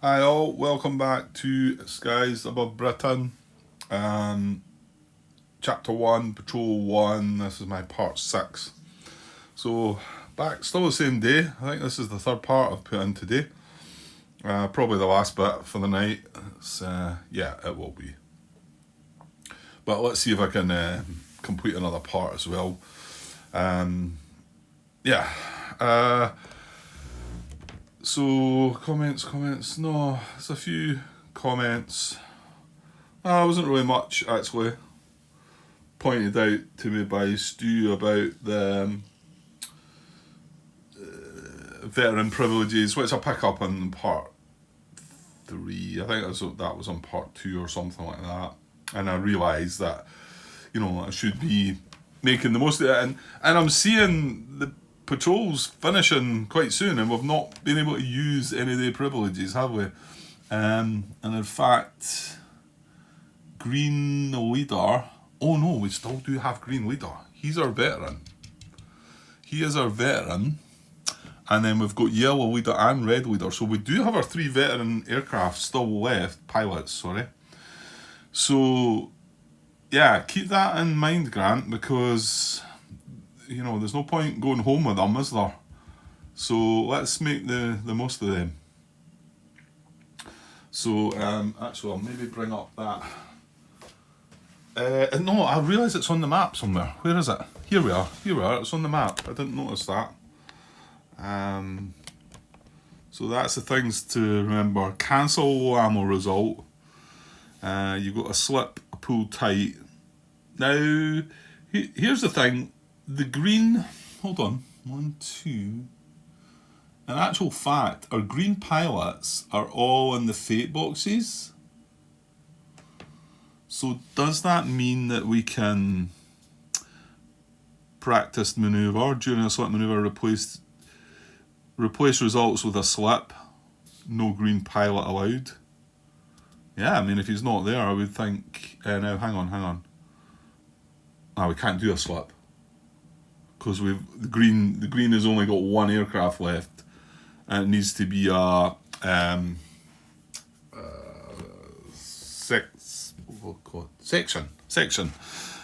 Hi all, welcome back to Skies Above Britain. Um, Chapter 1, Patrol 1, this is my part 6. So, back, still the same day. I think this is the third part I've put in today. Probably the last bit for the night. Yeah, it will be. But let's see if I can complete another part as well. Um, yeah. Uh, so, comments. No, there's a few comments. Wasn't really much actually pointed out to me by Stu about the veteran privileges, which I pick up in part 3. I think that was on part 2 or something like that. And I realised that, I should be making the most of it. And I'm seeing the patrols finishing quite soon, and we've not been able to use any of the privileges, have we? And in fact, Green Leader. Oh no, we still do have Green Leader. He's our veteran. He is our veteran. And then we've got Yellow Leader and Red Leader. So we do have our 3 veteran aircraft still left. Pilots, sorry. So, yeah, keep that in mind, Grant, because, there's no point going home with them, is there? So let's make the most of them. So, actually, I'll maybe bring up that. No, I realise it's on the map somewhere. Where is it? Here we are. It's on the map. I didn't notice that. So that's the things to remember. Cancel low ammo result. You've got a slip, a pull tight. Now, here's the thing. The green... Hold on. 1, 2... In actual fact, our green pilots are all in the fate boxes. So does that mean that we can practice manoeuvre during a slip manoeuvre, replace results with a slip, no green pilot allowed? Yeah, I mean, if he's not there, I would think... now, hang on. We can't do a slip. Because the green has only got 1 aircraft left. And it needs to be a... Section.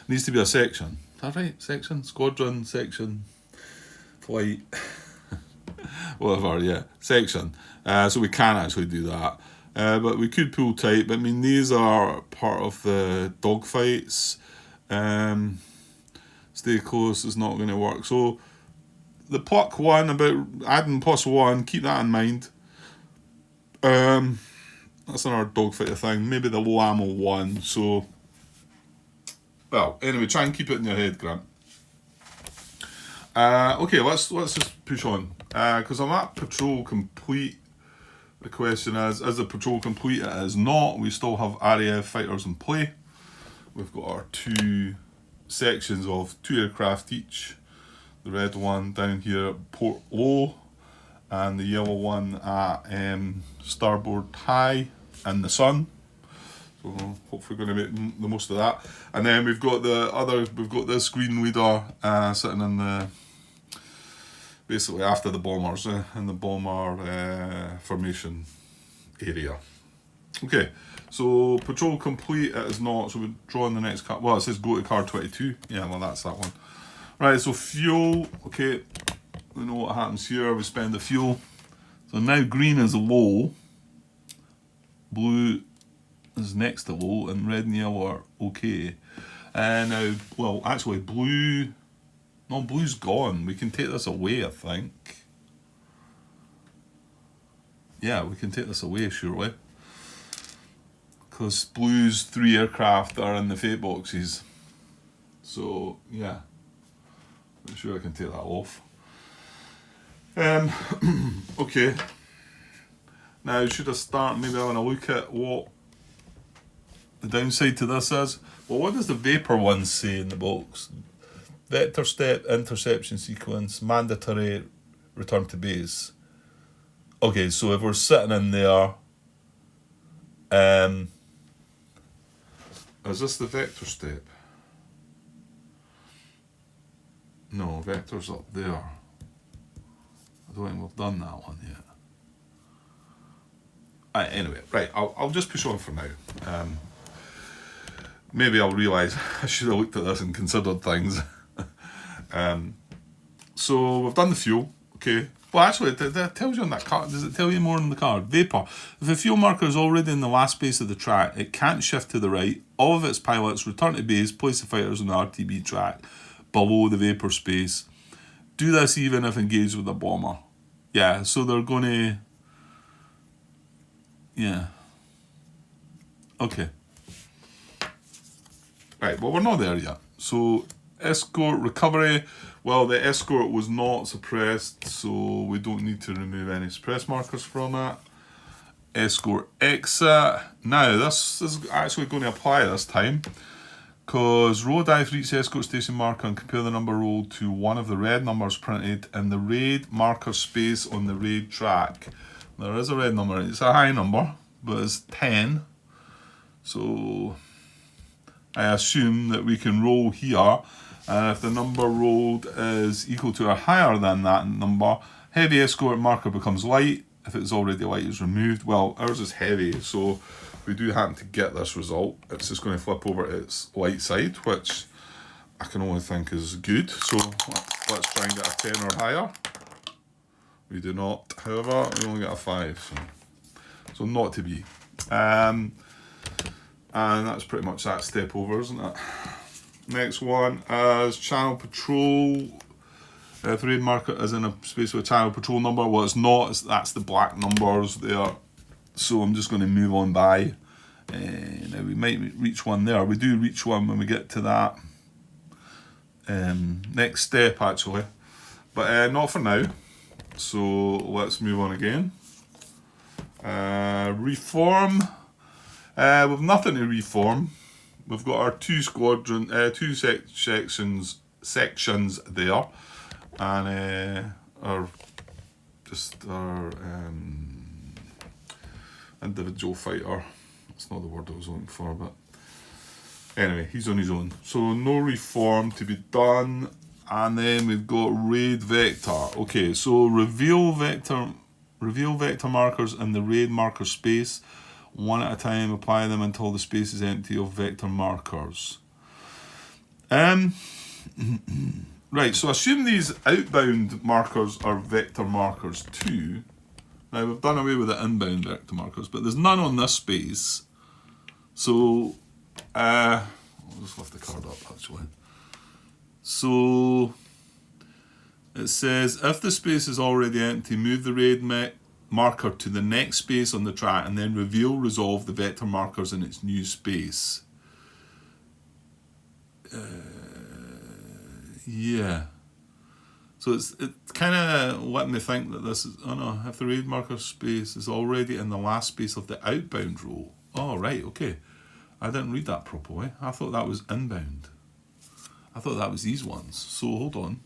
Needs to be a section. Is that right? Section? Squadron, section, flight... Whatever, yeah. Section. So we can actually do that. But we could pull tight. But I mean, these are part of the dogfights. Stay close is not going to work. So the pluck one about adding +1, keep that in mind. That's another dogfighter thing. Maybe the low ammo one. So, well, anyway, try and keep it in your head, Grant. Okay, let's just push on. Because I'm at patrol complete. The question is the patrol complete? It is not. We still have RAF fighters in play. We've got our 2 sections of 2 aircraft each. The red one down here at Port Low, and the yellow one at Starboard High in the sun. So hopefully going to make the most of that. And then we've got this Green Leader sitting in the... basically after the bombers, in the bomber formation area. Okay, so patrol complete, it is not, so we're drawing the next card. Well, it says go to card 22. Yeah, well, that's that one. Right, so fuel, okay, we know what happens here, we spend the fuel. So now green is low, blue is next to low, and red and yellow are okay. And now, well, actually blue... No, blue's gone. We can take this away, I think. Yeah, we can take this away, surely. Because blue's 3 aircraft are in the fate boxes. So, yeah. I'm sure I can take that off. Okay. Now, should I start maybe having a look at what the downside to this is? Well, what does the Vapor one say in the box? Vector step, interception sequence, mandatory return to base. Okay, so if we're sitting in there, is this the vector step? No, vector's up there. I don't think we've done that one yet. Anyway, right, I'll just push on for now. Maybe I'll realise I should have looked at this and considered things. So we've done the fuel, okay. Well, actually, it tells you on that card. Does it tell you more on the card? Vapor. If the fuel marker is already in the last space of the track, it can't shift to the right. All of its pilots return to base, place the fighters on the RTB track below the vapor space. Do this even if engaged with a bomber. Yeah, so they're going to... Yeah. Okay. Right, well, we're not there yet. So, escort recovery. Well, the escort was not suppressed, so we don't need to remove any suppress markers from that. Escort exit. Now, this is actually going to apply this time, because roll die for each escort station marker and compare the number rolled to one of the red numbers printed in the raid marker space on the raid track. There is a red number. It's a high number, but it's 10. So I assume that we can roll here, and if the number rolled is equal to or higher than that number, heavy escort marker becomes light. If it's already light, it's removed. Well, ours is heavy, so if we do happen to get this result, it's just going to flip over to its light side, which I can only think is good. So let's try and get a 10 or higher. We do not, however, we only get a 5, so not to be. And that's pretty much that step over, isn't it? Next one is channel patrol. If the raid marker is in a space with a channel patrol number, well, it's not. That's the black numbers there. So I'm just going to move on by. Now we might reach one there. We do reach one when we get to that next step, actually, but not for now. So let's move on again. Reform. We've nothing to reform. We've got our two sections there, and our individual fighter. That's not the word I was looking for, but anyway, he's on his own. So no reform to be done. And then we've got raid vector. Okay, so reveal vector markers in the raid marker space. One at a time, apply them until the space is empty of vector markers. Right, so assume these outbound markers are vector markers too. Now we've done away with the inbound vector markers, but there's none on this space. So, I'll just lift the card up actually. So, it says, if the space is already empty, move the raid marker to the next space on the track and then resolve the vector markers in its new space. Yeah. So it's kind of letting me think that this is, oh no, if the raid marker space is already in the last space of the outbound row. Oh, right, okay. I didn't read that properly. I thought that was inbound. I thought that was these ones. So hold on.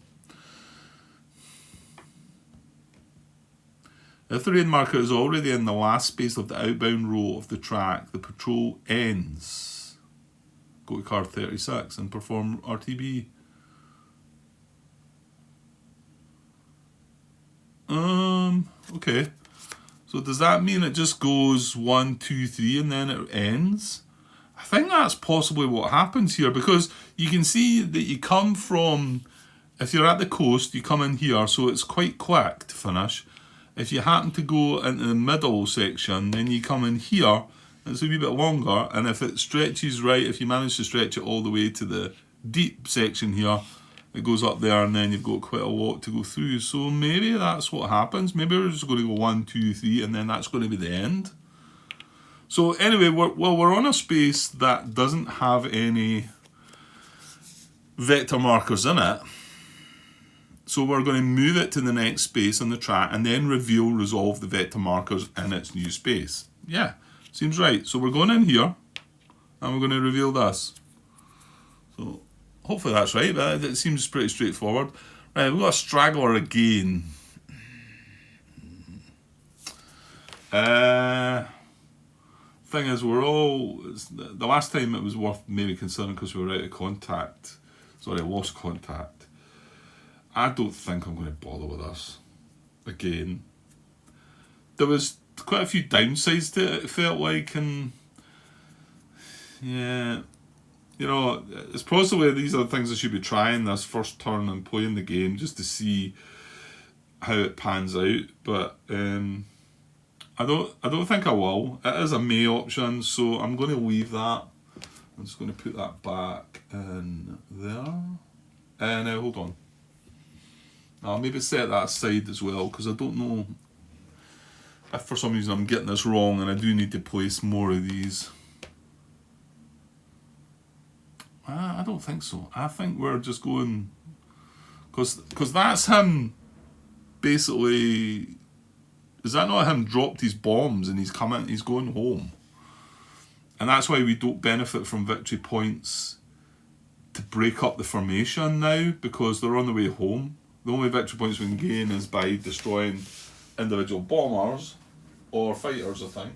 If the raid marker is already in the last space of the outbound row of the track, the patrol ends. Go to card 36 and perform RTB. Okay. So does that mean it just goes 1, 2, 3 and then it ends? I think that's possibly what happens here, because you can see that you come from, if you're at the coast, you come in here, so it's quite quick to finish. If you happen to go into the middle section, then you come in here, and it's a wee bit longer, and if it stretches right, if you manage to stretch it all the way to the deep section here, it goes up there, and then you've got quite a lot to go through. So maybe that's what happens. Maybe we're just going to go 1, 2, 3, and then that's going to be the end. So anyway, we're on a space that doesn't have any vector markers in it. So we're going to move it to the next space on the track and then resolve the vector markers in its new space. Yeah, seems right. So we're going in here and we're going to reveal this. So hopefully that's right, but it seems pretty straightforward. Right, we've got a straggler again. Thing is, the last time it was worth maybe considering because we were out of contact. Sorry, I lost contact. I don't think I'm going to bother with this again. There was quite a few downsides to it, it felt like, and yeah, you know, it's possibly these are the things I should be trying this first turn and playing the game just to see how it pans out. But I don't think I will. It is a May option, so I'm going to leave that. I'm just going to put that back in there. And hold on. I'll maybe set that aside as well, because I don't know if for some reason I'm getting this wrong and I do need to place more of these. I don't think so. I think we're just going, because that's him basically, is that not him dropped his bombs and he's going home? And that's why we don't benefit from victory points to break up the formation now, because they're on the way home. The only victory points we can gain is by destroying individual bombers or fighters, I think.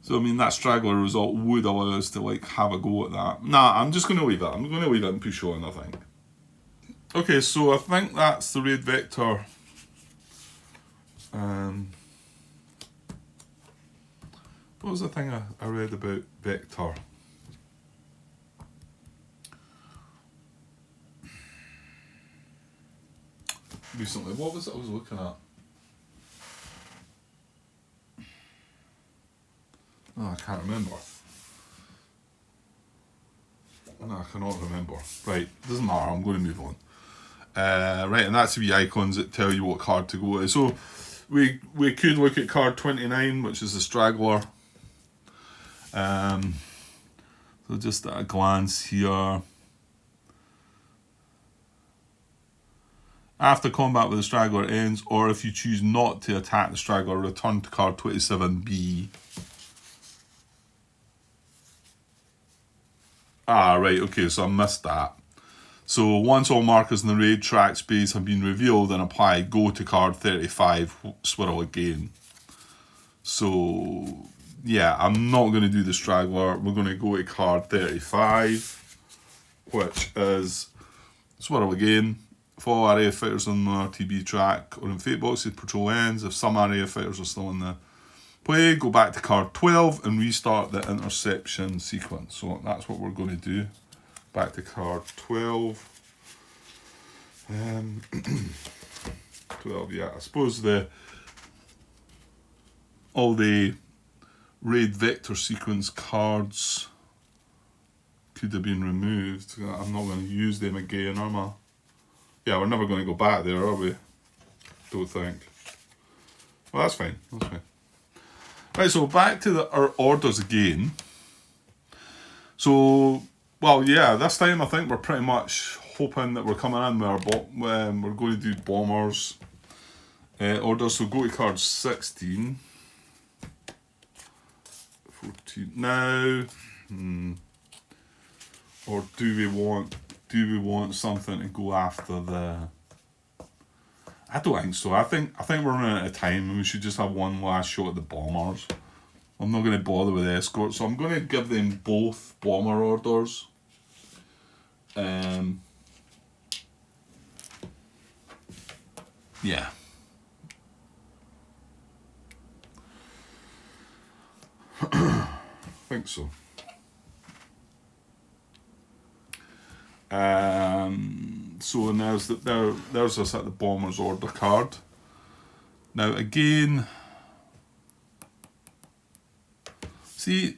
So I mean, that straggler result would allow us to like have a go at that. Nah, I'm just going to leave it. I'm going to leave it and push on, I think. Okay, so I think that's the raid vector. What was the thing I read about vector? Recently, what was it I was looking at? Oh, I can't remember. No, I cannot remember. Right, doesn't matter, I'm going to move on. Right, and that's the wee icons that tell you what card to go to. So, we could look at card 29, which is the straggler. So just at a glance here. After combat with the straggler ends, or if you choose not to attack the straggler, return to card 27B. Ah, right, okay, so I missed that. So once all markers in the raid track space have been revealed and applied, go to card 35, swirl again. So, yeah, I'm not going to do the straggler. We're going to go to card 35, which is swirl again. Follow area fighters on the RTB track or in fate boxes, patrol ends. If some area fighters are still in the play, go back to card 12 and restart the interception sequence. So that's what we're going to do. Back to card 12. 12, yeah. I suppose all the raid vector sequence cards could have been removed. I'm not going to use them again, am I? Yeah, we're never going to go back there, are we? Don't think. Well, that's fine. That's fine. Right, so back to our orders again. So, well, yeah, this time I think we're pretty much hoping that we're coming in with our we're going to do bombers orders. So go to card 16. 14 now. Or do we want something to go after the... I don't think so. I think we're running out of time and we should just have one last shot at the bombers. I'm not going to bother with escorts, so I'm going to give them both bomber orders. Yeah. I think so. So there's us at the bombers order card. Now again, see,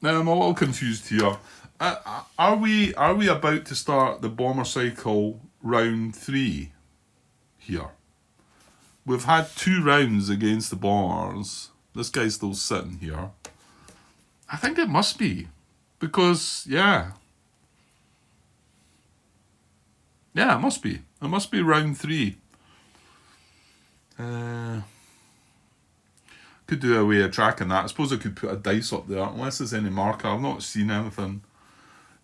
now I'm a little confused here. Are we about to start the bomber cycle round 3 here? We've had 2 rounds against the bombers. This guy's still sitting here. I think it must be. Because, yeah. Yeah, it must be. It must be round 3. Could do a way of tracking that. I suppose I could put a dice up there. Unless there's any marker. I've not seen anything.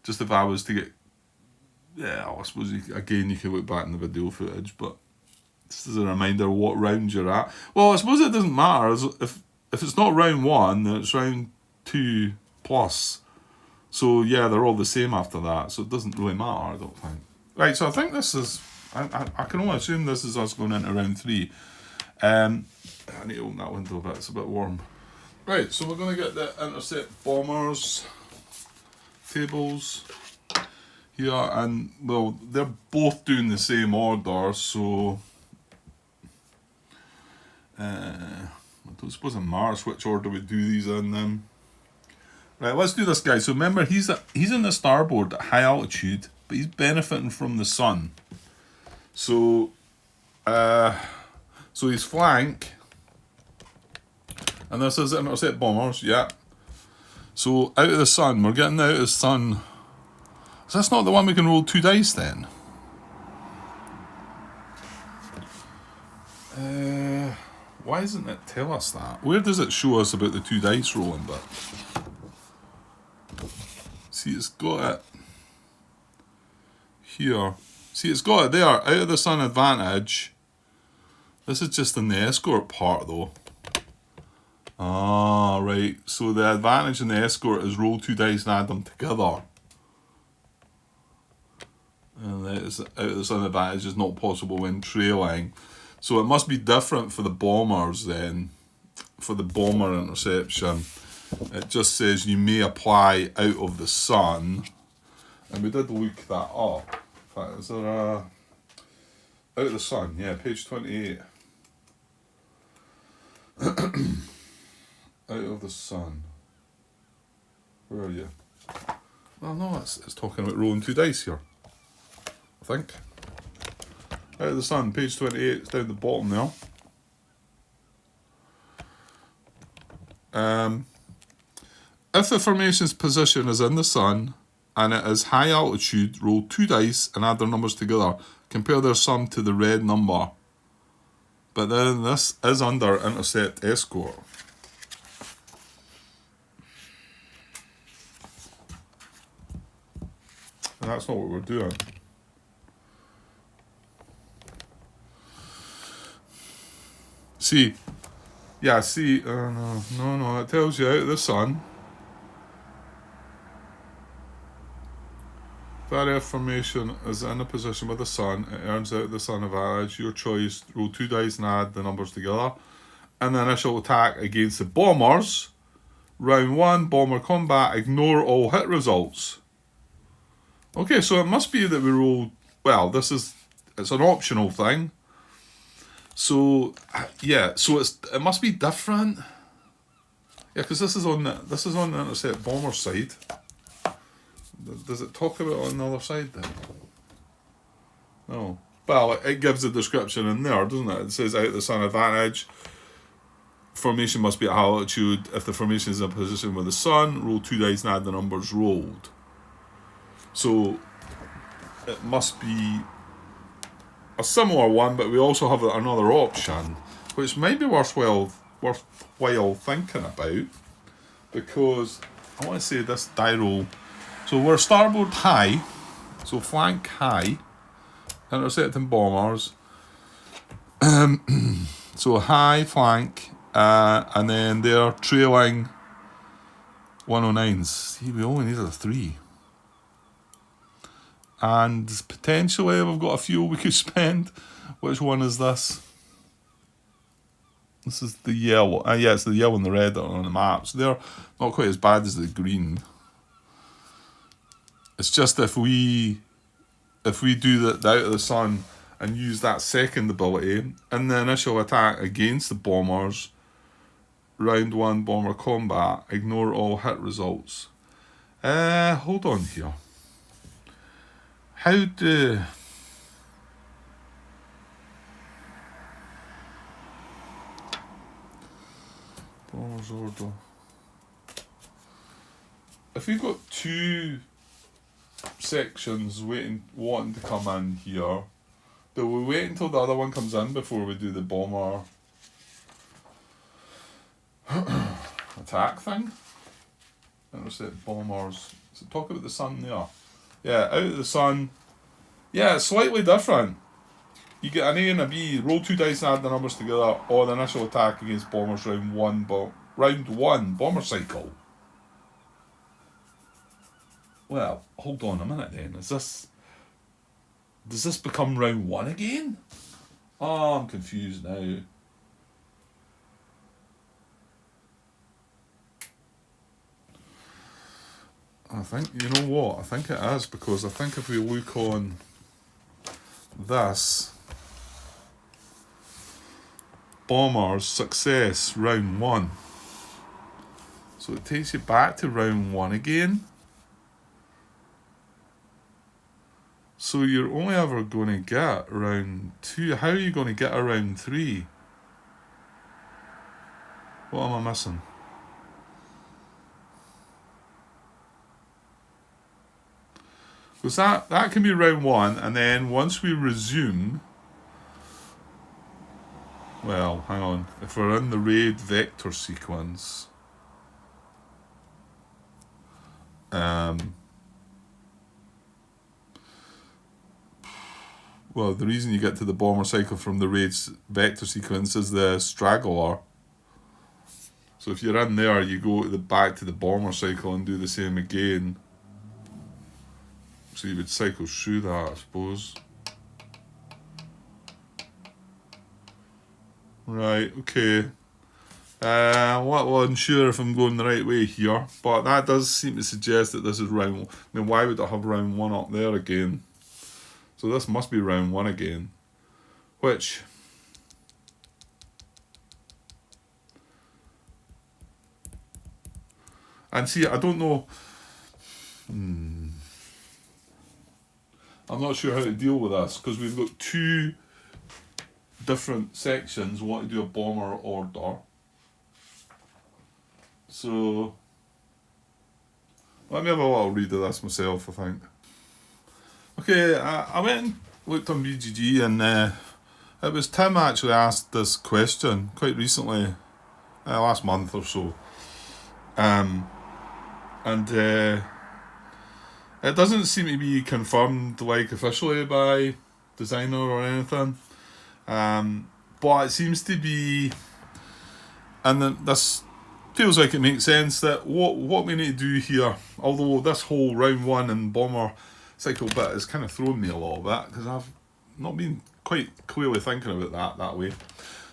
Just if I was to get... Yeah, I suppose, again, you could look back in the video footage. But just as a reminder of what round you're at. Well, I suppose it doesn't matter. If it's not round 1, then it's round 2 plus. So yeah, they're all the same after that, so it doesn't really matter, I don't think. Right, so I think this is, I can only assume this is us going into round 3. I need to open that window a bit, it's a bit warm. Right, so we're going to get the Intercept Bombers tables here, and well, they're both doing the same order, so I don't suppose it matters which order we do these in then. Right, let's do this, guys. So remember, he's in the starboard at high altitude, but he's benefiting from the sun. So his flank, and this is Intercept Bombers, yeah. So out of the sun, we're getting out of the sun. Is this not the one we can roll 2 dice then? Why doesn't it tell us that? Where does it show us about the 2 dice rolling bit? See, it's got it here. See, it's got it there, out of the sun advantage. This is just in the escort part though. Ah, right. So the advantage in the escort is roll 2 dice and add them together. And out of the sun advantage is not possible when trailing. So it must be different for the bombers then. For the bomber interception. It just says you may apply out of the sun. And we did look that up. In fact, is there a... Out of the sun, yeah, page 28. Out of the sun. Where are you? Well, no, it's talking about rolling 2 dice here. I think. Out of the sun, page 28, it's down the bottom there. If the formation's position is in the sun and it is high altitude, roll 2 dice and add their numbers together. Compare their sum to the red number. But then this is under Intercept Escort. And that's not what we're doing. See, yeah, see, no, it tells you out of the sun. If that F formation is in a position with the sun, it earns out the sun advantage. Your choice, roll 2 dice and add the numbers together. And the initial attack against the bombers. Round 1, bomber combat, ignore all hit results. Okay, so it must be that we roll, well, it's an optional thing. So, yeah, so it must be different. Yeah, because this is on the Intercept Bomber side. Does it talk about it on the other side then? No. Well, it gives a description in there, doesn't it? It says out the sun advantage. Formation must be at high altitude. If the formation is in a position with the sun, roll 2 dice and add the numbers rolled. So it must be a similar one, but we also have another option, which might be worthwhile thinking about, because I want to say this die roll. So we're starboard high, so flank high, intercepting bombers. So high flank, and then they're trailing 109s. See, we only needed a 3. And potentially we've got a fuel we could spend. Which one is this? This is the yellow. Yeah, it's the yellow and the red that are on the map. So they're not quite as bad as the green. It's just if we do the out of the sun and use that second ability in the initial attack against the bombers, round 1 bomber combat, ignore all hit results. Hold on here. How do... Bomber's order. If we've got 2 sections wanting to come in here, do we wait until the other one comes in before we do the bomber attack thing? Intercept bombers. So talk about the sun there. Yeah, out of the sun. Yeah, it's slightly different. You get an A and a B, roll 2 dice and add the numbers together, or the initial attack against bombers round 1 bomber cycle. Well, hold on a minute then. Does this become round 1 again? Oh, I'm confused now. I think, you know what? I think it is, because I think if we look on this, Bombers success round 1. So it takes you back to round 1 again. So you're only ever going to get round 2. How are you going to get around 3? What am I missing? Because that can be round 1, and then once we resume, well, hang on, if we're in the raid vector sequence, well, the reason you get to the bomber cycle from the raid's vector sequence is the straggler. So if you're in there, you go back to the bomber cycle and do the same again. So you would cycle through that, I suppose. Right, okay. Well, I'm unsure if I'm going the right way here, but that does seem to suggest that this is round. I mean, why would I have round 1 up there again? So this must be round 1 again, which, and see, I don't know. I'm not sure how to deal with this, because we've got 2 different sections want to do a bomber order. So let me have a little read of this myself, I think. Okay, I went and looked on BGG, and it was Tim actually asked this question quite recently, last month or so. And it doesn't seem to be confirmed like officially by designer or anything. But it seems to be, and this feels like it makes sense, that what we need to do here, although this whole round 1 and bomber cycle bit has kind of thrown me a little bit, because I've not been quite clearly thinking about that way.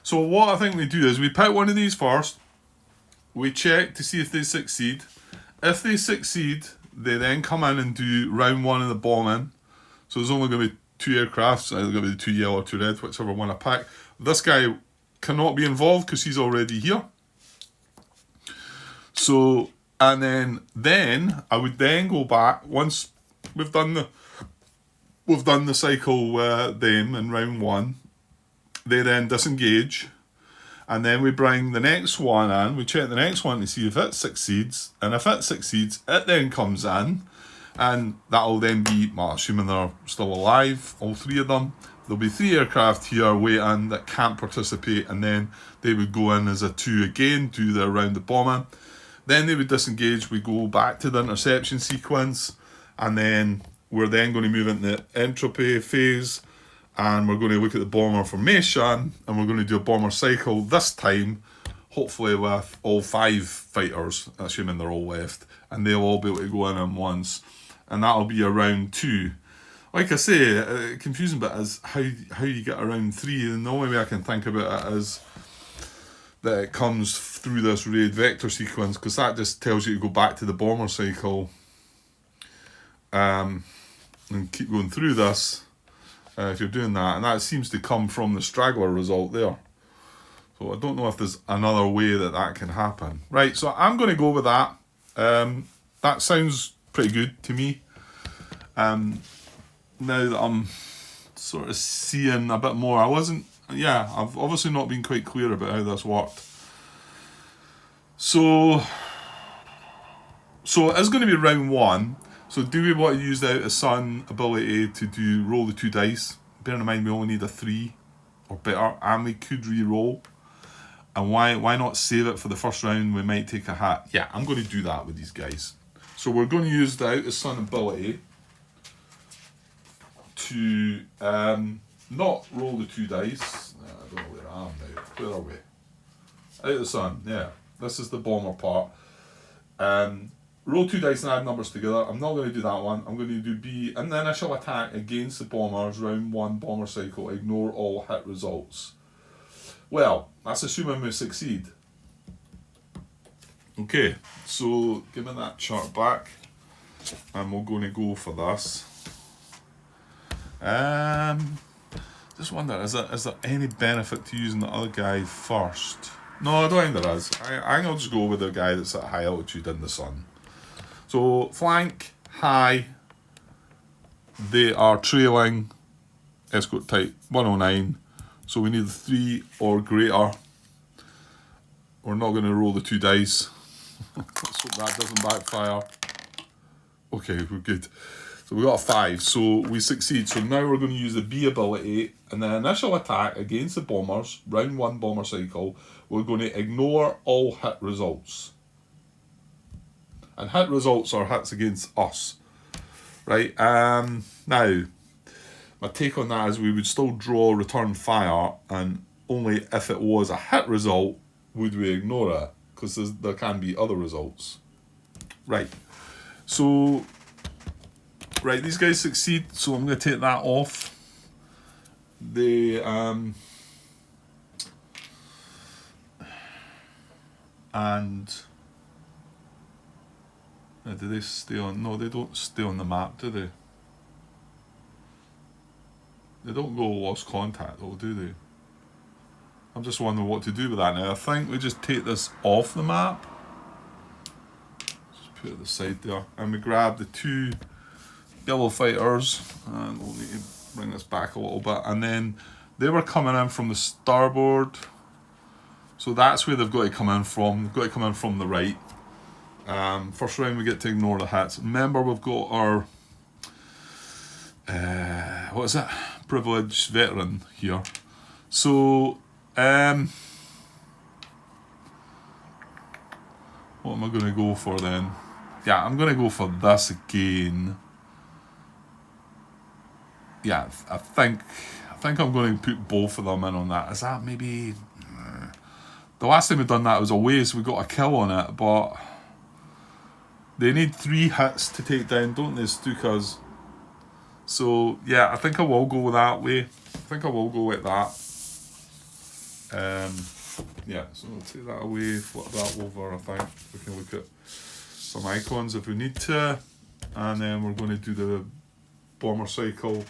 So what I think we do is we pick one of these first, we check to see if they succeed. If they succeed, they then come in and do round 1 of the bombing. So there's only going to be 2 aircrafts, either going to be 2 yellow or 2 red, whichever one I pick. This guy cannot be involved because he's already here. So, and then I would then go back once we've done the cycle with them in round 1. They then disengage, and then we bring the next one in. We check the next one to see if it succeeds, and if it succeeds, it then comes in, and that'll then be, well, assuming they're still alive, all 3 of them. There'll be 3 aircraft here waiting that can't participate, and then they would go in as a 2 again, do their round of bombing. Then they would disengage, we go back to the interception sequence, and then we're then going to move into the entropy phase, and we're going to look at the bomber formation, and we're going to do a bomber cycle this time, hopefully with all 5 fighters, assuming they're all left, and they'll all be able to go in once, and that'll be a round 2. Like I say, confusing bit is how you get around 3, and the only way I can think about it is that it comes through this raid vector sequence, because that just tells you to go back to the bomber cycle and keep going through this if you're doing that, and that seems to come from the straggler result there. So I don't know if there's another way that can happen. Right, so I'm going to go with that. That sounds pretty good to me. Now that I'm sort of seeing a bit more, I've obviously not been quite clear about how this worked. So it is going to be round 1. So do we want to use the Out of Sun ability to roll the 2 dice? Bear in mind we only need a 3 or better, and we could re-roll. And why not save it for the first round? We might take a hat. Yeah, I'm going to do that with these guys. So we're going to use the Out of Sun ability to not roll the 2 dice. I don't know where I am now. Where are we? Out of Sun, yeah. This is the bomber part. roll 2 dice and add numbers together. I'm not going to do that one. I'm going to do B. In the initial attack against the bombers, round 1 bomber cycle, ignore all hit results. Well, that's assuming we succeed. Okay, so give me that chart back, and we're going to go for this. Just wonder, is there any benefit to using the other guy first? No, I don't think there is. I think I'll just go with the guy that's at high altitude in the sun. So flank, high, they are trailing, escort type 109, so we need 3 or greater. We're not going to roll the 2 dice. Let's hope that doesn't backfire. Okay, we're good. So we got a 5, so we succeed. So now we're going to use the B ability, and the initial attack against the bombers, round 1 bomber cycle, we're going to ignore all hit results. And hit results are hits against us. Right, now, my take on that is we would still draw return fire, and only if it was a hit result would we ignore it, because there can be other results. Right, so, right, these guys succeed, so I'm going to take that off. They, and, do they stay on? No, they don't stay on the map, do they? They don't go lost contact, though, do they? I'm just wondering what to do with that now. I think we just take this off the map. Just put it at the side there. And we grab the 2 yellow fighters. And we'll need to bring this back a little bit. And then they were coming in from the starboard. So that's where they've got to come in from. They've got to come in from the right. First round we get to ignore the hits. Remember, we've got our what is it? Privileged veteran here. So what am I going to go for then? Yeah, I'm going to go for this again. Yeah, I think I'm going to put both of them in on that. Is that maybe? The last time we done that was a waste. We got a kill on it, but they need 3 hits to take down, don't they, Stukas? So yeah, I think I will go that way. I think I will go with that. Yeah, so I'll take that away, flip that over. I think we can look at some icons if we need to, and then we're going to do the bomber cycle.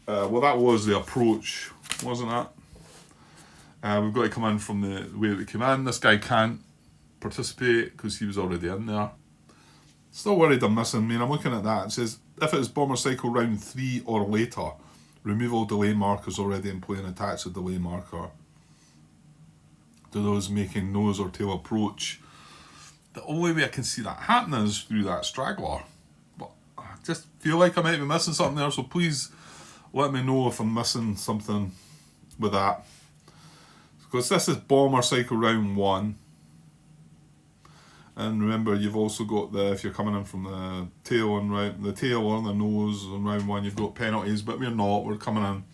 Well, that was the approach, wasn't it? We've got to come in from the way that we came in. This guy can't participate because he was already in there. Still worried I'm missing. I mean, I'm looking at that. It says, if it is bomber cycle round 3 or later, remove all delay markers already in play and attach a delay marker to those making nose or tail approach. The only way I can see that happening is through that straggler. But I just feel like I might be missing something there, so please let me know if I'm missing something with that. Because this is bomber cycle round 1. And remember, you've also got if you're coming in from the tail and the tail or the nose on round 1, you've got penalties, but we're not. We're coming in on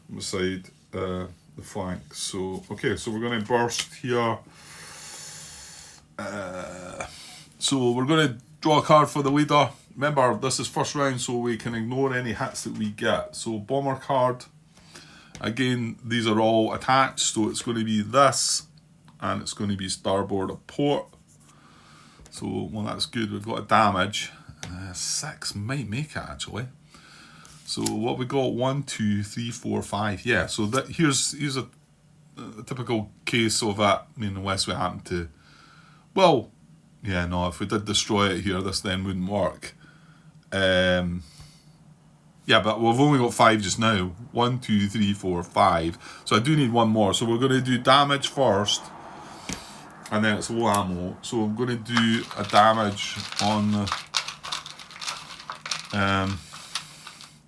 the side, the flank. So, okay, so we're going to burst here. So we're going to draw a card for the leader. Remember, this is first round, so we can ignore any hits that we get. So bomber card. Again, these are all attached, so it's going to be this, and it's going to be starboard of port. So, well, that's good. We've got a damage. 6 might make it, actually. So, what we got? 1, 2, 3, 4, 5. Yeah, so here's a typical case of that. I mean, unless we happen to... Well, yeah, no, if we did destroy it here, this then wouldn't work. Yeah, but we've only got 5 just now. 1, 2, 3, 4, 5. So, I do need 1 more. So, we're going to do damage first. And then it's low ammo, so I'm going to do a damage on the...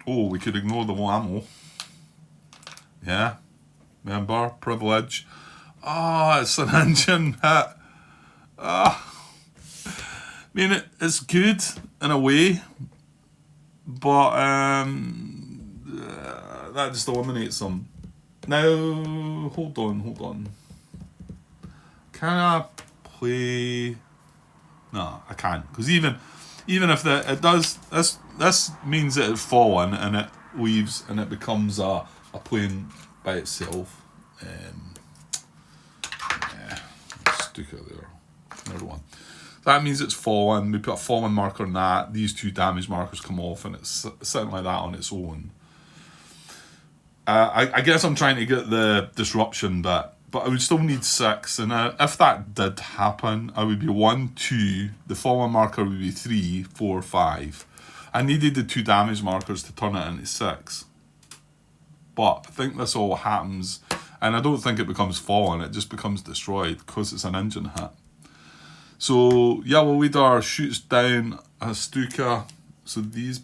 oh, we could ignore the low ammo. Yeah, remember, privilege. Oh, it's an engine hit. I mean, it's good in a way, but that just eliminates them. Now, hold on. Can I play... No, I can't. Because even if it does, this means that it's fallen and it leaves and it becomes a plane by itself. Yeah, stick it there. Another one. That means it's fallen. We put a fallen marker on that. These two damage markers come off, and it's sitting like that on its own. I guess I'm trying to get the disruption bit, but I would still need 6. And if that did happen, I would be 1, 2. The fallen marker would be 3, 4, 5. I needed the 2 damage markers to turn it into 6. But I think this all happens, and I don't think it becomes fallen. It just becomes destroyed because it's an engine hit. So Yellow Leader shoots down a Stuka. So these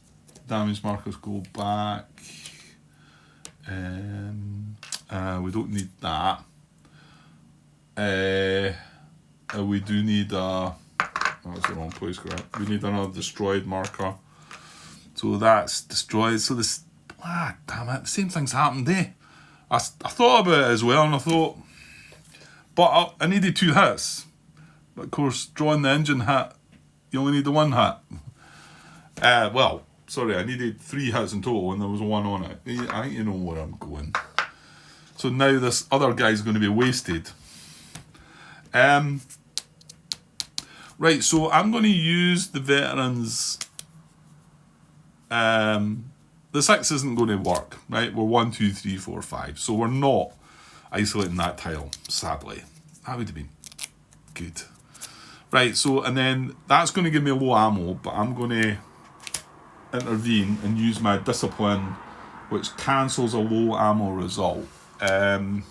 damage markers go back. We don't need that. We do need a... Oh, that's the wrong place, correct? We need another destroyed marker. So that's destroyed. So this... damn it. The same thing's happened, eh? I thought about it as well, and I thought... But I needed 2 hits. But of course, drawing the engine hit, you only need the 1 hit. Well, sorry, I needed 3 hits in total, and there was 1 on it. I think you know where I'm going. So now this other guy's going to be wasted. Right, so I'm going to use the veterans. The 6 isn't going to work, right? We're 1, 2, 3, 4, 5. So we're not isolating that tile, sadly. That would have been good. Right, so, and then that's going to give me low ammo, but I'm going to intervene and use my discipline, which cancels a low ammo result. So I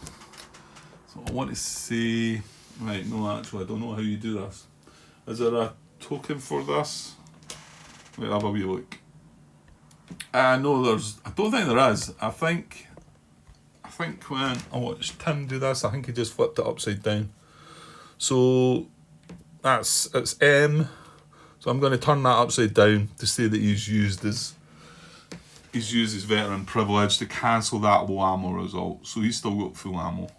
want to say, right, no, actually, I don't know how you do this. Is there a token for this? Wait, have a wee look. No, I don't think there is. I think when I watched Tim do this, I think he just flipped it upside down. So it's M. So I'm going to turn that upside down to say that he's used his veteran privilege to cancel that low ammo result. So he's still got full ammo.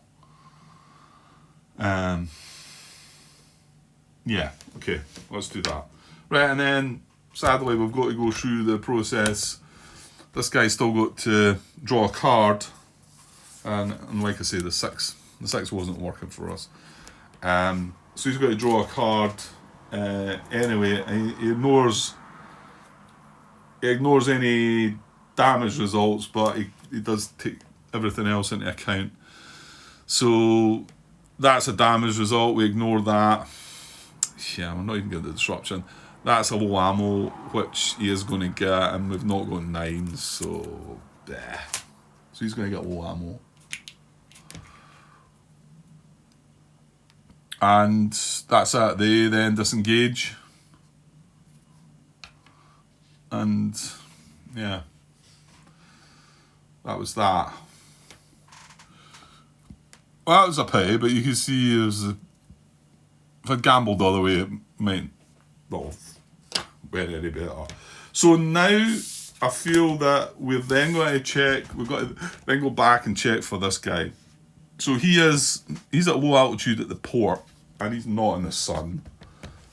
Yeah, okay, let's do that. Right, and then sadly we've got to go through the process. This guy's still got to draw a card, and like I say, the six wasn't working for us. So he's got to draw a card anyway, and he ignores any damage results, but he does take everything else into account. So that's a damage result, we ignore that. Yeah, we're not even getting the disruption. That's a low ammo, which he is going to get, and we've not got 9, so yeah. So he's going to get low ammo. And that's it. They then disengage. And yeah, that was that. Well, that was a pity, but you can see it was if I'd gambled the other way, it might not have went any better. So now I feel that we've then got to check. We've got to then go back and check for this guy. So he's at low altitude at the port, and he's not in the sun.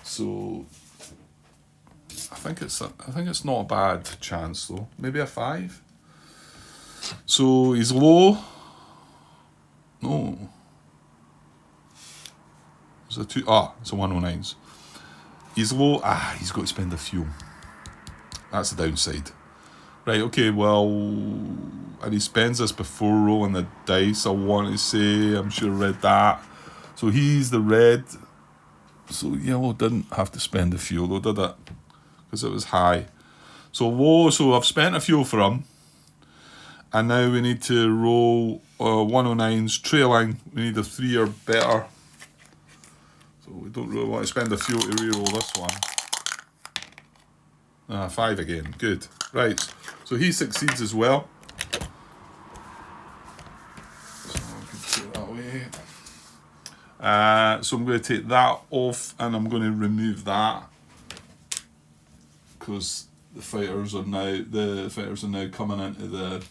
So I think it's not a bad chance though. Maybe a 5. So he's low. No. It's a 2. It's a 109s. He's low. He's got to spend the fuel. That's the downside. Right, okay, well, and he spends this before rolling the dice, I want to say. I'm sure I read that. So he's the red. So yellow didn't have to spend the fuel though, did it? Because it was high. So low, so I've spent a fuel for him. And now we need to roll 109s trailing. We need a 3 or better. So we don't really want to spend the fuel to re-roll this one. 5 again, good. Right, so he succeeds as well. So I can put it that way. So I'm going to take that off and I'm going to remove that. Because the fighters are now coming into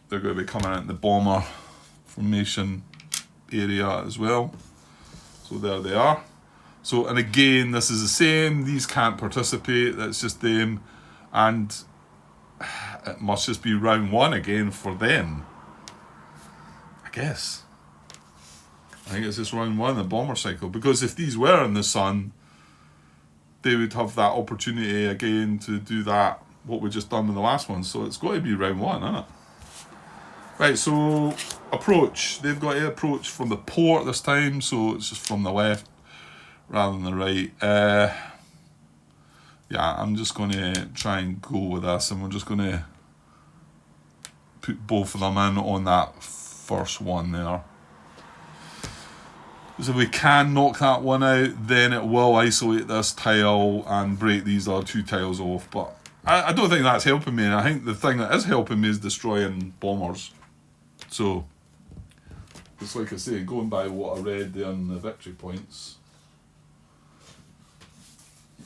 they're going to be coming into the bomber formation area as well. So there they are. So, and again, this is the same. These can't participate. That's just them. And it must just be round 1 again for them. I guess. I think it's just round 1, the bomber cycle. Because if these were in the sun, they would have that opportunity again to do that, what we just done with the last one. So it's got to be round 1, isn't it? Right, so approach. They've got to approach from the port this time, so it's just from the left rather than the right. Yeah, I'm just going to try and go with this, and we're just going to put both of them in on that first one there. So if we can knock that one out, then it will isolate this tile and break these other 2 tiles off. But I don't think that's helping me. And I think the thing that is helping me is destroying bombers. So, it's like I say, going by what I read there in the victory points.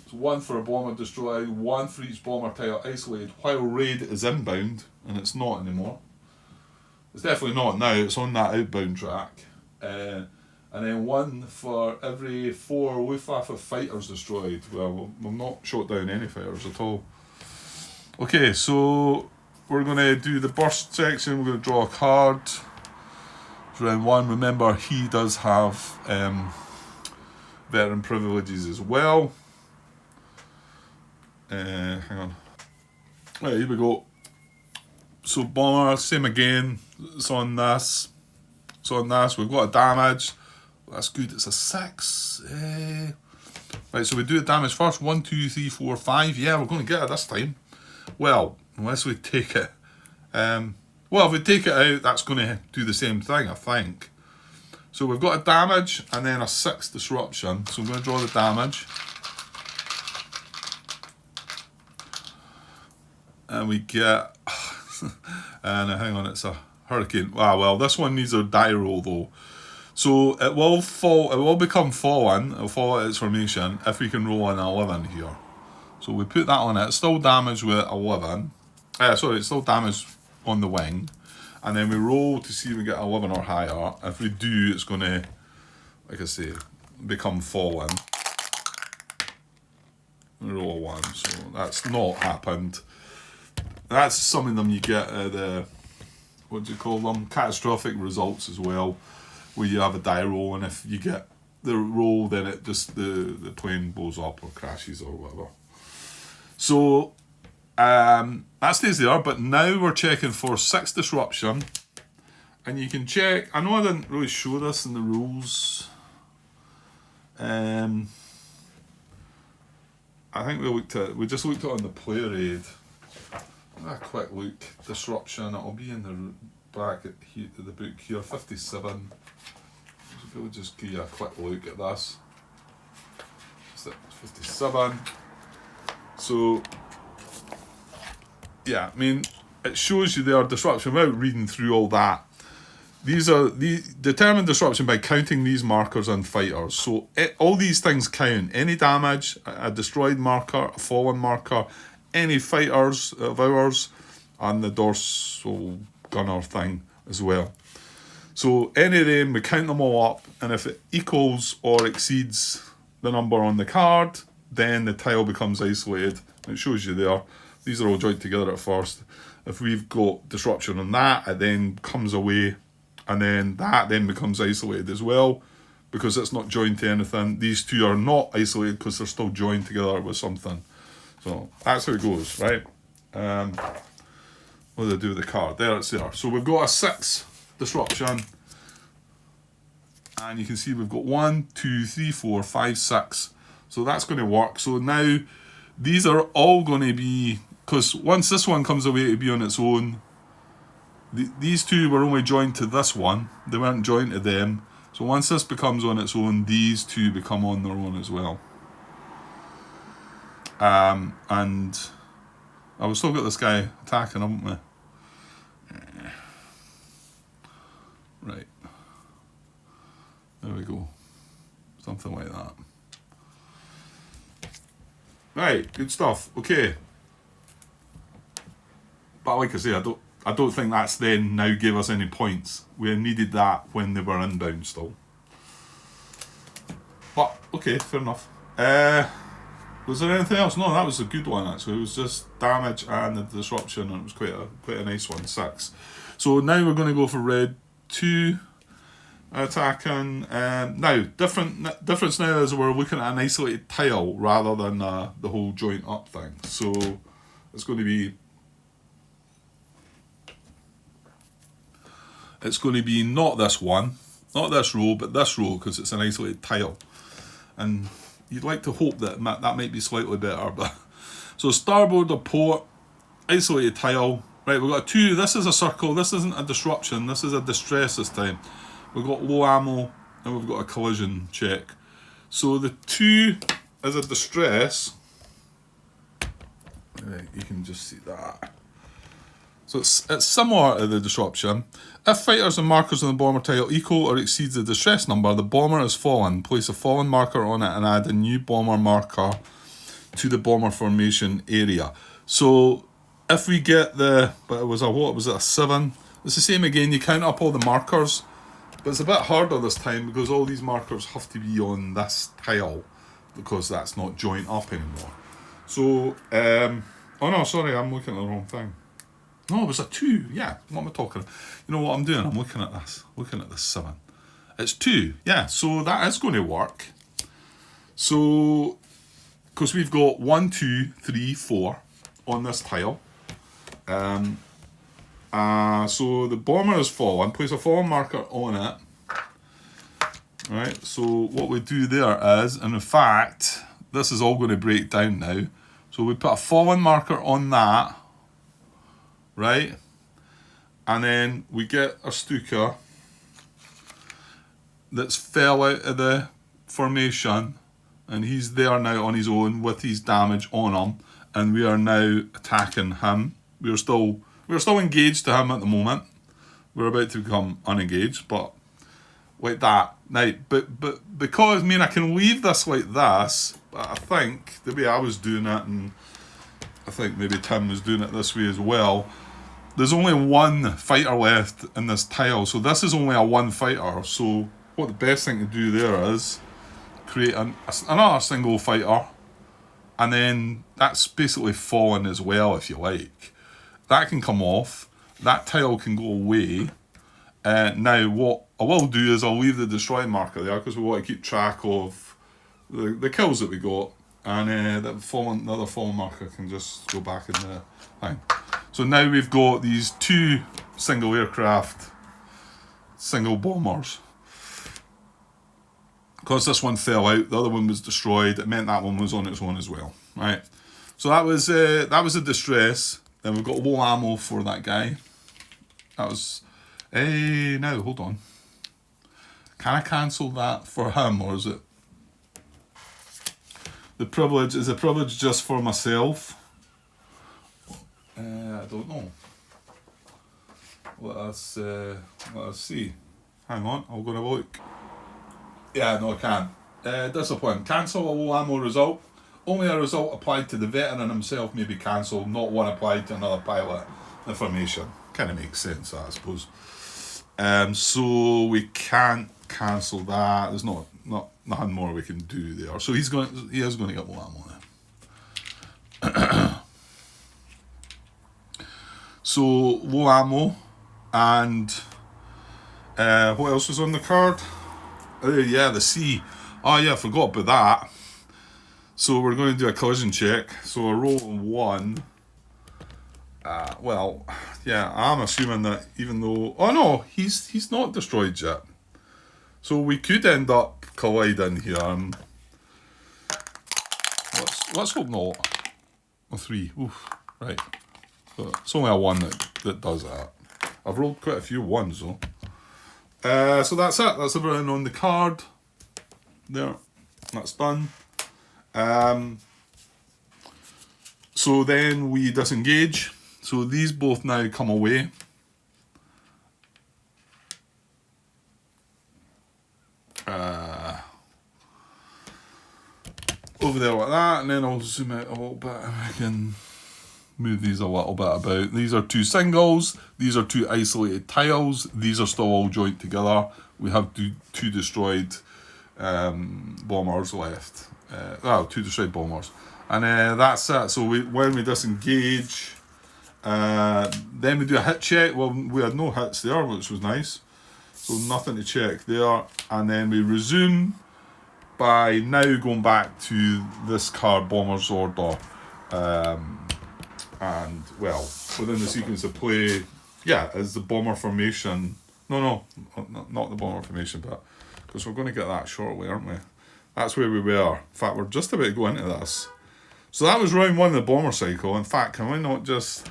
So 1 for a bomber destroyed, 1 for each bomber tile isolated while raid is inbound, and it's not anymore. It's definitely not now, it's on that outbound track. And then 1 for every 4 Luftwaffe fighters destroyed. Well, we've not shot down any fighters at all. Okay, so we're going to do the burst section. We're going to draw a card. It's round 1. Remember, he does have veteran privileges as well. Hang on. Right, here we go. So bomber, same again. It's on this. It's on this. We've got a damage. That's good. It's a 6. Right, so we do the damage first. 1, 2, 3, 4, 5. Yeah, we're going to get it this time. Well, unless we take it. Well, if we take it out, that's going to do the same thing, I think. So we've got a damage and then a 6 disruption. So I'm going to draw the damage. And we get... and hang on, it's a hurricane. Ah, well, this one needs a die roll though. So it will fall. It will become fallen. It'll fall at its formation if we can roll an 11 here. So we put that on it. It's still damaged with 11. Sorry, it's still damaged on the wing. And then we roll to see if we get 11 or higher. If we do, it's going to, like I say, become fallen. We roll a 1. So that's not happened. That's some of them you get the, what do you call them? Catastrophic results as well, where you have a die roll, and if you get the roll, then it just the plane blows up or crashes or whatever. So that stays there, but now we're checking for 6 disruption, and you can check. I know I didn't really show this in the rules. I think we just looked at it on the player aid. A quick look. Disruption. It'll be in the back at the book here. 57. So we'll just give you a quick look at this. 57. So yeah, I mean, it shows you their disruption without reading through all that. These are determine disruption by counting these markers on fighters. So all these things count. Any damage, a destroyed marker, a fallen marker, any fighters of ours, and the dorsal gunner thing as well. So any of them, we count them all up, and if it equals or exceeds the number on the card, then the tile becomes isolated. It shows you there. These are all joined together at first. If we've got disruption on that, it then comes away, and then that then becomes isolated as well, because it's not joined to anything. These two are not isolated because they're still joined together with something. So that's how it goes, right? What do I do with the card? There it's there. So we've got a 6 disruption. And you can see we've got 1, 2, 3, 4, 5, 6. So that's going to work. So now these are all going to be, because once this one comes away to be on its own, these two were only joined to this one. They weren't joined to them. So once this becomes on its own, these two become on their own as well. And we've still got this guy attacking, haven't we? Right. There we go. Something like that. Right, good stuff. Okay. But like I say, I don't think that's then now gave us any points. We needed that when they were inbound still. But Okay, fair enough. Was there anything else? No, that was a good one actually. It was just damage and the disruption, and it was quite a nice one. 6. So now we're going to go for red 2 attacking. Now difference now is we're looking at an isolated tile rather than the whole joint up thing. So it's going to be not this one, not this row, but this row because it's an isolated tile, and you'd like to hope that might be slightly better. But so starboard or port, isolated tile. Right, we've got 2. This is a circle. This isn't a disruption. This is a distress this time. We've got low ammo and we've got a collision check. So the 2 is a distress. Right, you can just see that. So it's similar to the disruption. If fighters and markers on the bomber tile equal or exceeds the distress number, the bomber is fallen. Place a fallen marker on it and add a new bomber marker to the bomber formation area. So if we get but it was a 7? It's the same again, you count up all the markers, but it's a bit harder this time because all these markers have to be on this tile because that's not joint up anymore. So, oh no, sorry, I'm looking at the wrong thing. No, it was a 2. Yeah, what am I talking about? You know what I'm doing? I'm looking at this. Looking at this 7. It's 2. Yeah, so that is going to work. So, because we've got 1, 2, 3, 4 on this tile. So the bomber is fallen. Place a fallen marker on it. Right, so what we do there is, and in fact, this is all going to break down now. So we put a fallen marker on that. Right, and then we get a Stuka that's fell out of the formation, and he's there now on his own with his damage on him, and we are now attacking him. We're still engaged to him at the moment. We're about to become unengaged, but like that. Now, but because I can leave this like this, but I think the way I was doing it, and I think maybe Tim was doing it this way as well, there's only 1 fighter left in this tile, so this is only a 1 fighter. So what the best thing to do there is create another single fighter, and then that's basically fallen as well, if you like. That can come off, that tile can go away. Now what I will do is I'll leave the destroy marker there because we want to keep track of the kills that we got, and that another fallen marker can just go back in the thing. So now we've got these 2 single aircraft, single bombers. Because this one fell out, the other one was destroyed, it meant that one was on its own as well. Right. So that was a distress. Then we've got low ammo for that guy. That was now hold on. Can I cancel that for him, or is it the privilege? Is the privilege just for myself? I don't know. Let us see. Hang on, I'm going to look. Yeah, no, I can. Discipline. Cancel a low ammo result. Only a result applied to the veteran himself may be cancelled, not one applied to another pilot. Information. Kind of makes sense, I suppose. So we can't cancel that. There's nothing more we can do there. So he is going to get low ammo now. So low ammo, and what else was on the card? Yeah, the C. Oh yeah, I forgot about that. So we're going to do a collision check. So a roll 1. Well, yeah, I'm assuming that even though, oh no, he's not destroyed yet. So we could end up colliding here. Let's hope not. A 3. Oof. Right. So it's only a 1 that does that. I've rolled quite a few 1s though. So that's it. That's everything on the card. There. That's done. So then we disengage. So these both now come away. Over there like that, and then I'll zoom out a little bit and I can move these a little bit about. These are 2 singles, these are 2 isolated tiles, these are still all joined together. We have 2 destroyed bombers left. Well, 2 destroyed bombers. And that's it. So when we disengage, then we do a hit check. Well, we had no hits there, which was nice. So nothing to check there. And then we resume by now going back to this card, Bomber's Order. And, well, within the sequence of play, is the bomber formation. No, not the bomber formation, but because we're going to get that shortly, aren't we? That's where we were. In fact, we're just about to go into this. So that was round 1 of the bomber cycle. In fact, can we not just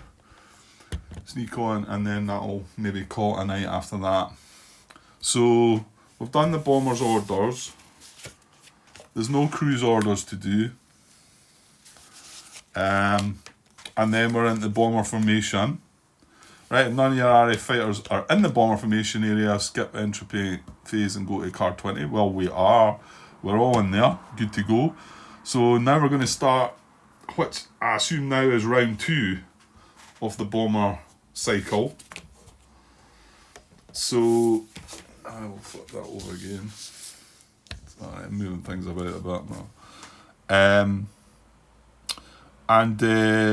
sneak on and then that'll maybe call it a night after that? So we've done the bomber's orders. There's no cruise orders to do. And then we're in the bomber formation. Right, if none of your RAF fighters are in the bomber formation area, skip entropy phase and go to card 20. Well, we are. We're all in there. Good to go. So now we're going to start, which I assume now is round 2 of the bomber cycle. So I will flip that over again. Sorry, I'm moving things about a bit now.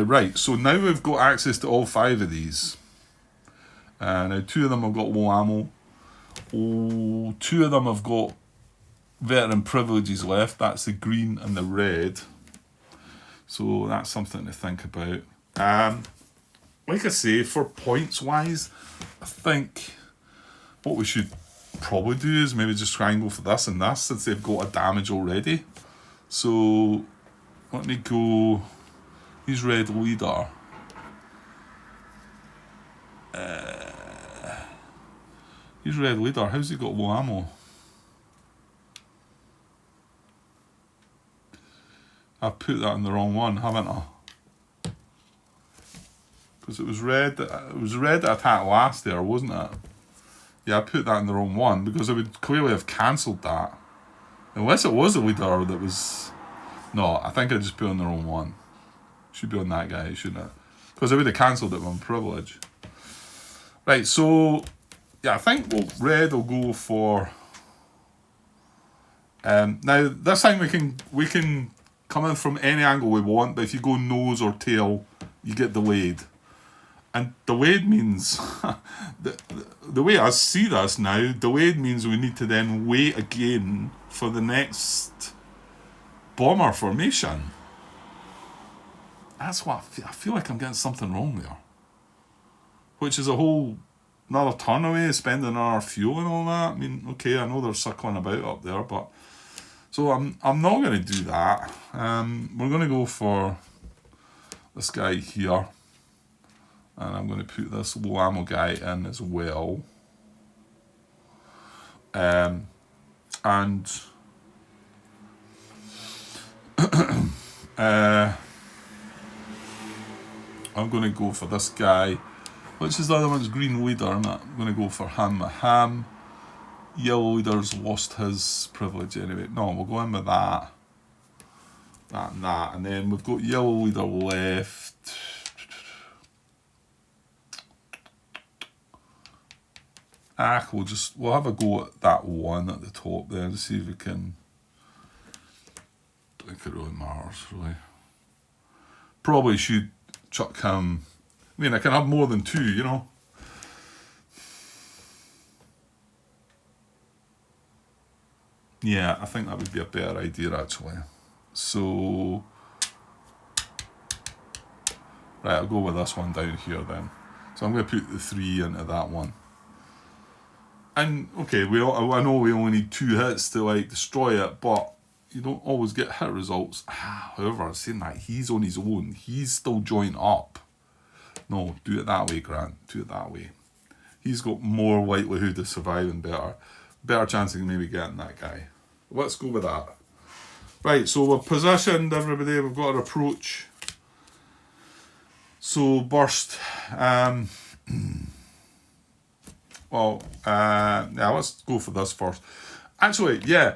Right, so now we've got access to all 5 of these. Now 2 of them have got low ammo. 2 of them have got veteran privileges left. That's the green and the red. So that's something to think about. Like I say, for points wise, I think what we should probably do is maybe just try and go for this and this since they've got a damage already. So let me go. He's red leader. He's red leader. How's he got low ammo? I've put that in the wrong one, haven't I? Because it was red that attacked last there, wasn't it? Yeah, I put that in the wrong one because I would clearly have cancelled that. Unless it was a leader that was... No, I think I just put on the wrong one. Should be on that guy, shouldn't it? Because I would have cancelled it with privilege. Right, so... Yeah, I think red will go for... now, this time we can come in from any angle we want, but if you go nose or tail, you get delayed. And delayed means, the way I see this now, delayed means we need to then wait again for the next bomber formation. That's what I feel like I'm getting something wrong there. Which is another turn away, spending our fuel and all that. I mean, okay, I know they're circling about up there, but... So I'm not going to do that. We're going to go for this guy here. And I'm going to put this low ammo guy in as well. And I'm going to go for this guy, which is the other one's green leader. I'm going to go for him. Yellow leader's lost his privilege anyway. No, we'll go in with that. That and that. And then we've got yellow leader left. We'll have a go at that one at the top there to see if we can... I think it really matters, really. Probably should chuck him... I mean, I can have more than 2, you know. Yeah, I think that would be a better idea, actually. So... Right, I'll go with this one down here then. So I'm going to put the 3 into that one. And, okay, I know we only need 2 hits to, like, destroy it, but you don't always get hit results. However, saying that, he's on his own. He's still joined up. No, do it that way, Grant. Do it that way. He's got more likelihood of surviving better chance of maybe getting that guy. Let's go with that. Right, so we're positioned, everybody. We've got our approach. So, burst. Let's go for this first. Actually, yeah.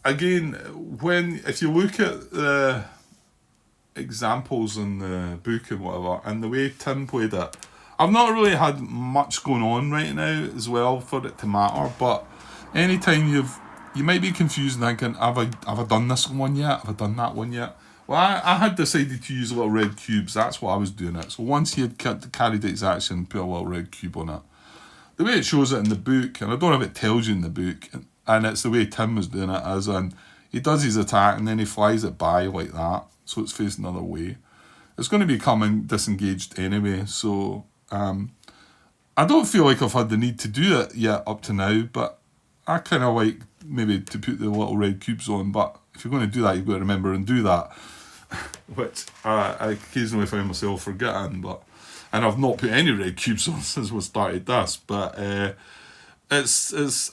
Again, if you look at the examples in the book and whatever, and the way Tim played it, I've not really had much going on right now as well for it to matter, but anytime you might be confused and thinking, have I done this one yet? Have I done that one yet? Well, I had decided to use little red cubes. That's what I was doing it. So once he had carried its action, put a little red cube on it. The way it shows it in the book, and I don't know if it tells you in the book, and it's the way Tim was doing it, as in, he does his attack and then he flies it by like that, so it's facing the other way. It's going to be coming disengaged anyway, so I don't feel like I've had the need to do it yet up to now, but I kind of like maybe to put the little red cubes on, but if you're going to do that, you've got to remember and do that. Which I occasionally find myself forgetting, and I've not put any red cubes on since we started this, but there's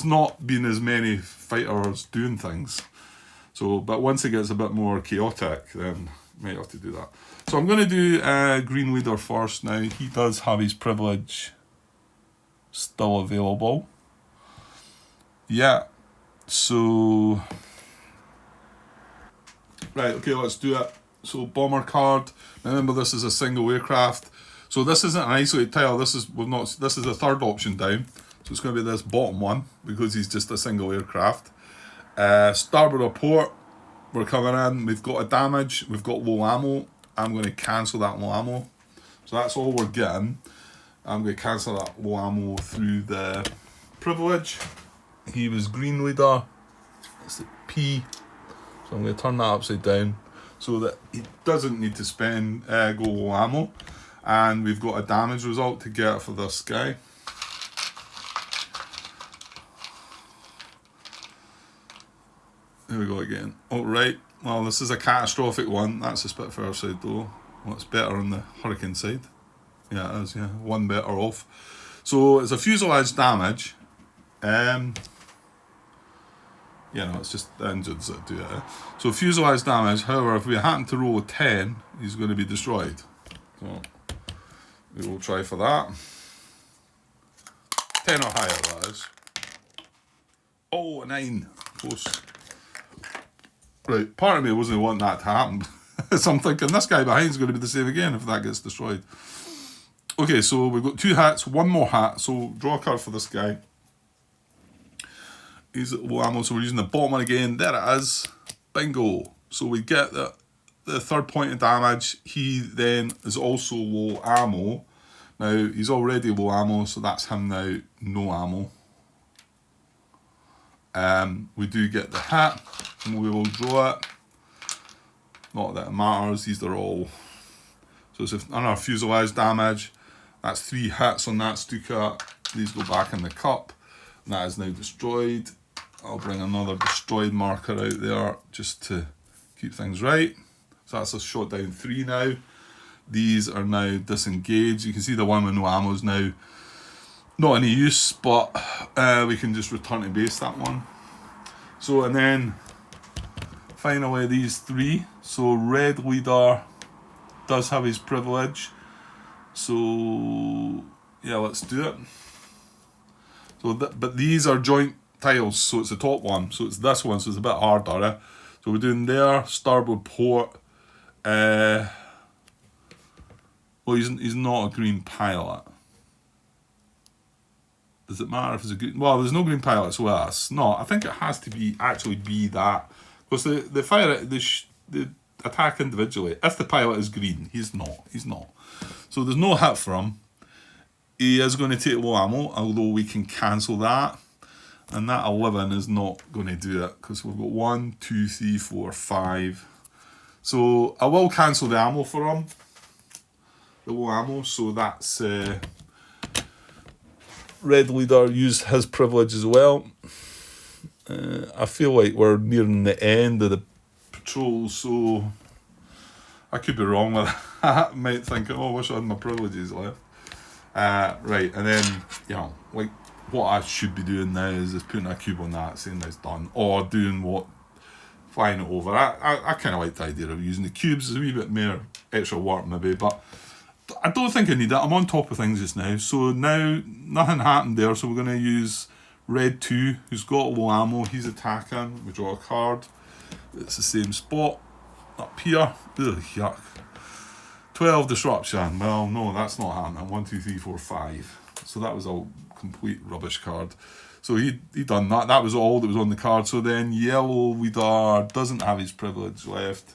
not been as many fighters doing things, so but once it gets a bit more chaotic, then I might have to do that. So I'm going to do Green Leader first now. He does have his privilege still available. Yeah, so right, okay, let's do it. So bomber card. Remember, this is a single aircraft. So this isn't an isolated tile. This is the third option down. So it's going to be this bottom one because he's just a single aircraft. Starboard or port. We're coming in. We've got a damage. We've got low ammo. I'm going to cancel that low ammo. So that's all we're getting. I'm going to cancel that low ammo through the privilege. He was green leader. It's the P. So I'm going to turn that upside down so that he doesn't need to spend go low ammo. And we've got a damage result to get for this guy. There we go again. Alright, well, this is a catastrophic one. That's the Spitfire side though. Well, it's better on the Hurricane side. Yeah, it is, yeah. One better off. So it's a fuselage damage. Yeah, no, it's just the engines that do it. So fuselage damage, however, if we happen to roll a 10, he's going to be destroyed. So we will try for that. 10 or higher, that is. Oh, a 9. Close. Right, part of me wasn't wanting that to happen. So I'm thinking this guy behind is going to be the same again if that gets destroyed. Okay, so we've got 2 hats, 1 more hat. So draw a card for this guy. He's at low ammo, so we're using the bottom one again. There it is. Bingo. So we get the third point of damage. He then is also low ammo. Now, he's already low ammo, so that's him now, no ammo. We do get the hat, and we will draw it. Not that it matters, these are all. So it's another fuselage damage. That's 3 hits on that Stuka. These go back in the cup. And that is now destroyed. I'll bring another destroyed marker out there just to keep things right. So that's a shot down 3 now. These are now disengaged. You can see the one with no ammo is now not any use, but we can just return to base that one. So, and then finally these 3. So red leader does have his privilege. So yeah, let's do it. So but these are joint tiles, so it's the top one. So it's this one, so it's a bit harder. Eh? So we're doing there, starboard port. Well, he's not a green pilot. Does it matter if it's a green? Well, there's no green pilots with us. No, I think it has to be actually be that, because they fire it, they attack individually. If the pilot is green, he's not. So there's no hit for him. He is going to take low ammo, although we can cancel that. And that 11 is not going to do it, because we've got 1, 2, 3, 4, 5. So I will cancel the ammo for him. The low ammo, so that's red leader used his privilege as well. I feel like we're nearing the end of the patrol, so I could be wrong with that. I might think, oh, I wish I had my privileges left. Right, and then, you know, like what I should be doing now is just putting a cube on that, saying that's done, or doing what, flying it over. I kind of like the idea of using the cubes. It's a wee bit more extra work maybe, but I don't think I need it. I'm on top of things just now. So now nothing happened there, so we're going to use red 2, who's got low ammo. He's attacking. We draw a card. It's the same spot up here. Ugh, yuck. 12 disruption. Well, no, that's not happening. 1, 2, 3, 4, 5. So that was a complete rubbish card. So he done that. That was all that was on the card. So then Yellow Weedar doesn't have his privilege left.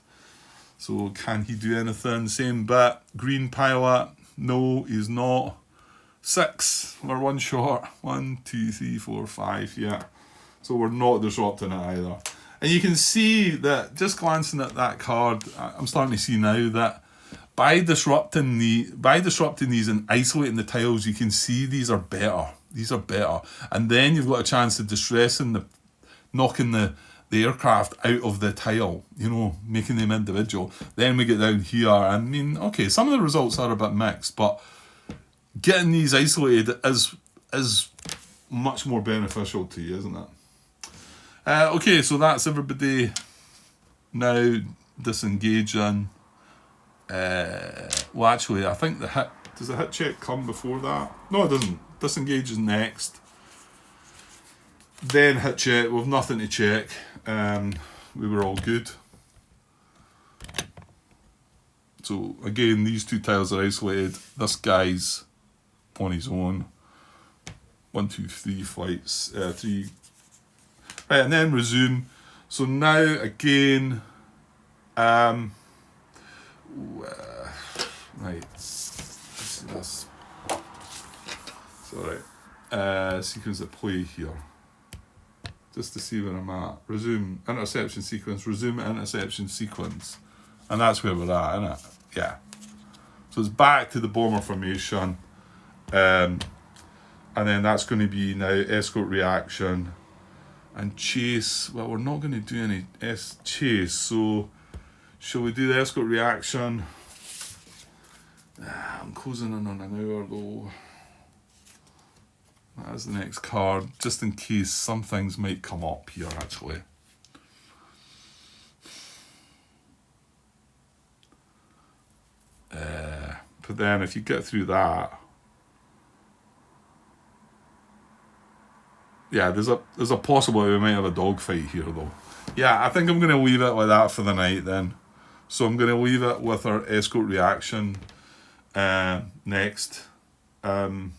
So can he do anything? Same bit. Green Pilot. No, he's not. 6. We're one short. 1, 2, 3, 4, 5. Yeah. So we're not disrupting it either. And you can see that just glancing at that card, I'm starting to see now that by disrupting these and isolating the tiles, you can see these are better. These are better. And then you've got a chance of distressing knocking the aircraft out of the tile, you know, making them individual. Then we get down here. I mean, okay, some of the results are a bit mixed, but getting these isolated is much more beneficial to you, isn't it? Okay, so that's everybody now disengaging. Well, actually, I think does the hit check come before that? No, it doesn't. Disengage is next. Then hit check. We've nothing to check. We were all good. So again, these two tiles are isolated. This guy's on his own. 1, 2, 3 flights. 3. Right, and then resume. So now again, right. Let's see this. It's alright. Sequence of play here. Just to see where I'm at. Resume interception sequence. Resume interception sequence. And that's where we're at, isn't it? Yeah. So it's back to the bomber formation. And then that's going to be now escort reaction. And chase, well, we're not going to do any chase, so shall we do the escort reaction? I'm closing in on an hour though. That's the next card, just in case some things might come up here actually. But then if you get through that, yeah, there's a possibility we might have a dogfight here though. Yeah, I think I'm going to leave it like that for the night then. So I'm going to leave it with our escort reaction next. Yeah,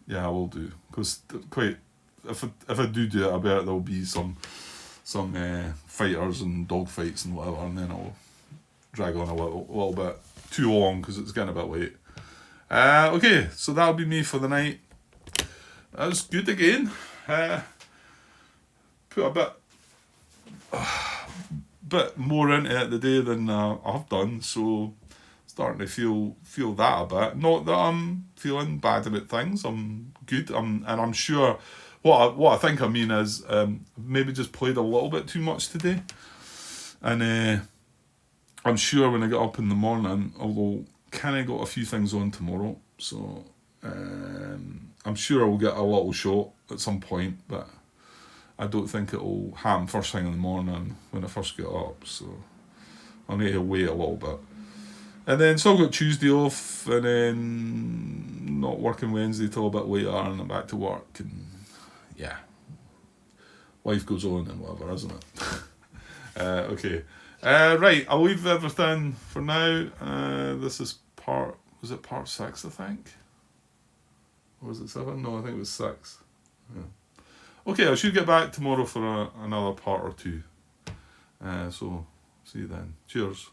I will do. Because if I do it, I bet there'll be some fighters and dogfights and whatever, and then I'll drag on a little bit too long because it's getting a bit late. Okay, so that'll be me for the night. That was good again. Put a bit more into it today than I've done, so starting to feel that a bit. Not that I'm feeling bad about things. I'm good. And I'm sure what I think I mean is maybe just played a little bit too much today, and I'm sure when I get up in the morning, although kind of got a few things on tomorrow, so. I'm sure I'll get a little shot at some point, but I don't think it'll happen first thing in the morning when I first get up, so I'll need to wait a little bit. And then still got Tuesday off, and then not working Wednesday till a bit later, and I'm back to work, and yeah, life goes on and whatever, isn't it? Okay, right, I'll leave everything for now. This is part 6, I think? Or was it 7? No, I think it was 6. Yeah. Okay, I should get back tomorrow for another part or 2. So, see you then. Cheers.